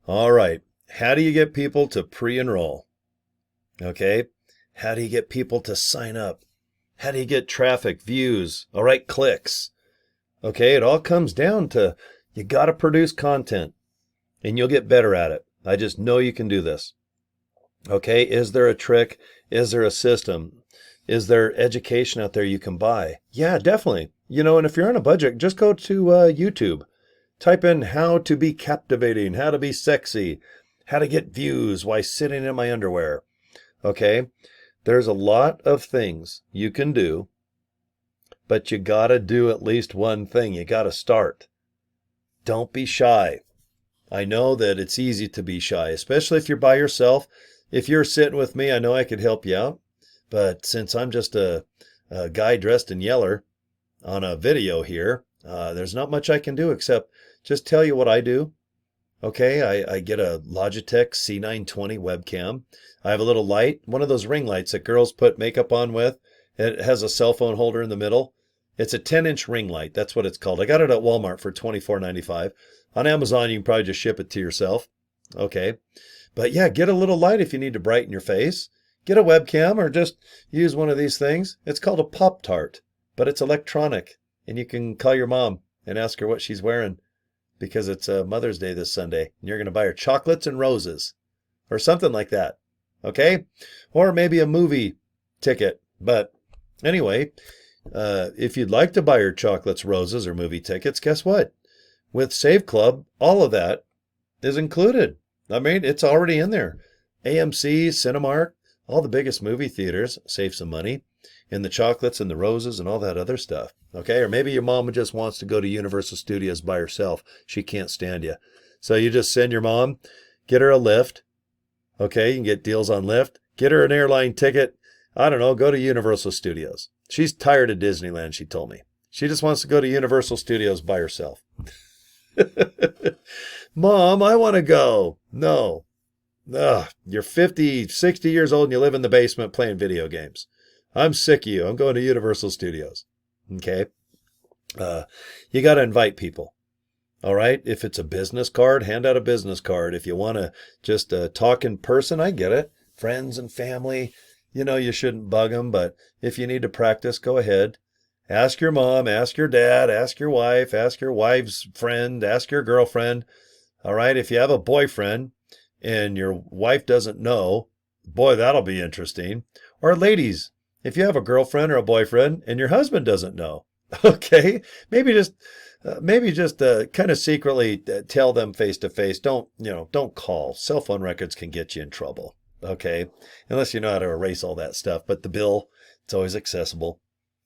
All right. How do you get people to pre-enroll? Okay. How do you get people to sign up? How do you get traffic, views, all right, clicks? Okay. It all comes down to you got to produce content and you'll get better at it. I just know you can do this. Okay. Is there a trick? Is there a system? Is there education out there you can buy? Yeah, definitely. And if you're on a budget, just go to YouTube. Type in how to be captivating, how to be sexy, how to get views while sitting in my underwear. Okay? There's a lot of things you can do, but you got to do at least one thing. You got to start. Don't be shy. I know that it's easy to be shy, especially if you're by yourself. If you're sitting with me, I know I could help you out. But since I'm just a guy dressed in yeller on a video here, there's not much I can do except just tell you what I do. Okay, I get a Logitech C920 webcam. I have a little light, one of those ring lights that girls put makeup on with. It has a cell phone holder in the middle. It's a 10-inch ring light. That's what it's called. I got it at Walmart for $24.95. On Amazon, you can probably just ship it to yourself. Okay, but yeah, get a little light if you need to brighten your face. Get a webcam or just use one of these things. It's called a Pop-Tart, but it's electronic. And you can call your mom and ask her what she's wearing because it's Mother's Day this Sunday. And you're going to buy her chocolates and roses or something like that. Okay? Or maybe a movie ticket. But anyway, if you'd like to buy her chocolates, roses, or movie tickets, guess what? With Save Club, all of that is included. I mean, it's already in there. AMC, Cinemark, all the biggest movie theaters save some money. And the chocolates and the roses and all that other stuff. Okay? Or maybe your mom just wants to go to Universal Studios by herself. She can't stand you. So you just send your mom, get her a Lyft. Okay? You can get deals on Lyft. Get her an airline ticket. I don't know, go to Universal Studios. She's tired of Disneyland, she told me. She just wants to go to Universal Studios by herself. Mom, I want to go. No. Ugh, you're 50, 60 years old and you live in the basement playing video games. I'm sick of you. I'm going to Universal Studios. Okay? You got to invite people. All right? If it's a business card, hand out a business card. If you want to just talk in person, I get it. Friends and family, you shouldn't bug them. But if you need to practice, go ahead. Ask your mom, ask your dad, ask your wife, ask your wife's friend, ask your girlfriend. All right? If you have a boyfriend and your wife doesn't know, boy, that'll be interesting. Or ladies, if you have a girlfriend or a boyfriend and your husband doesn't know, okay, maybe just kind of secretly tell them face to face. Don't call. Cell phone records can get you in trouble. Okay, unless you know how to erase all that stuff. But the bill, it's always accessible.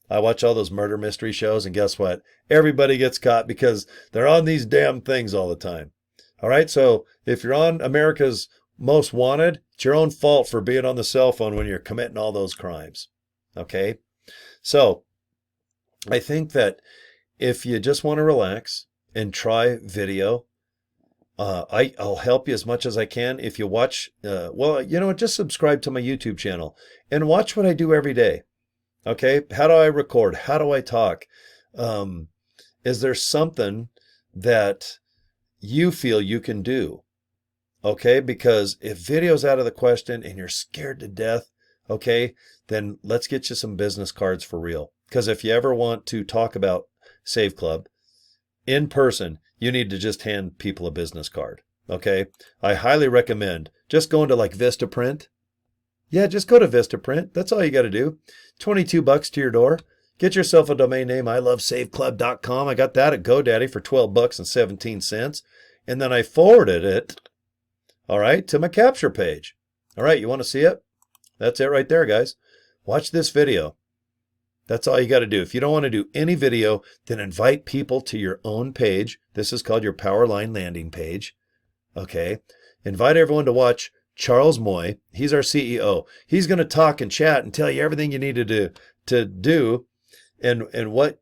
I watch all those murder mystery shows, and guess what? Everybody gets caught because they're on these damn things all the time. All right, so if you're on America's Most Wanted, it's your own fault for being on the cell phone when you're committing all those crimes. Okay, so I think that if you just want to relax and try video, I'll help you as much as I can. If you watch, just subscribe to my YouTube channel and watch what I do every day. Okay, how do I record? How do I talk? Is there something that you feel you can do? Okay, because if video's out of the question and you're scared to death, okay, then let's get you some business cards for real. Because if you ever want to talk about Save Club in person, you need to just hand people a business card. Okay, I highly recommend just going to like Vistaprint. Yeah, just go to Vistaprint. That's all you got to do. $22 to your door. Get yourself a domain name, ilovesaveclub.com. I got that at GoDaddy for $12.17. And then I forwarded it, all right, to my capture page. All right, you want to see it? That's it right there, guys. Watch this video. That's all you got to do. If you don't want to do any video, then invite people to your own page. This is called your Powerline landing page. Okay. Invite everyone to watch Charles Moy. He's our CEO. He's going to talk and chat and tell you everything you need to do and what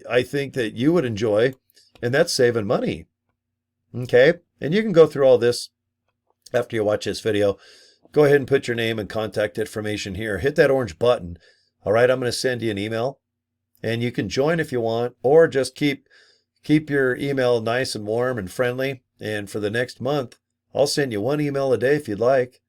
I think that you would enjoy, and that's saving money. Okay. And you can go through all this after you watch this video. Go ahead and put your name and contact information here. Hit that orange button. All right, I'm going to send you an email, and you can join if you want, or just keep your email nice and warm and friendly. And for the next month, I'll send you one email a day if you'd like.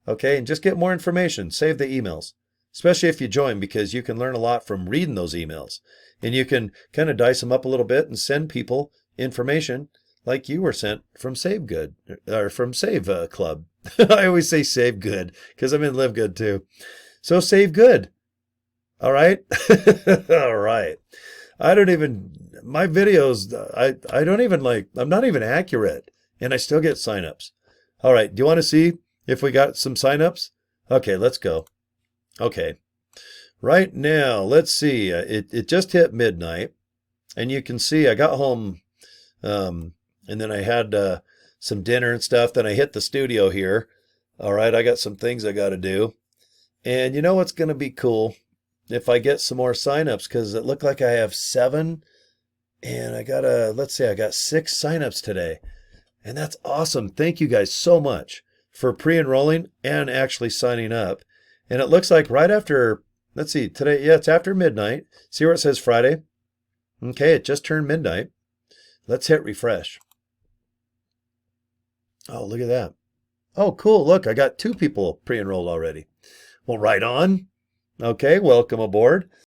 Okay, and just get more information. Save the emails, especially if you join, because you can learn a lot from reading those emails. And you can kind of dice them up a little bit and send people information like you were sent from Save Good or from Save Club. I always say Save Good because I'm in LiveGood too. So Save Good. All right. All right. My videos, I don't even I'm not even accurate and I still get signups. All right. Do you want to see if we got some signups? Okay, let's go. Okay. Right now, let's see. It just hit midnight and you can see I got home and then I had some dinner and stuff. Then I hit the studio here. All right. I got some things I got to do. And you know what's going to be cool? If I get some more signups, because it looked like I have 7 and I got let's say I got 6 signups today. And that's awesome. Thank you guys so much for pre-enrolling and actually signing up. And it looks like right after, let's see, today, yeah, it's after midnight. See where it says Friday? Okay, it just turned midnight. Let's hit refresh. Oh, look at that. Oh, cool. Look, I got 2 people pre-enrolled already. Well, right on. Okay, welcome aboard.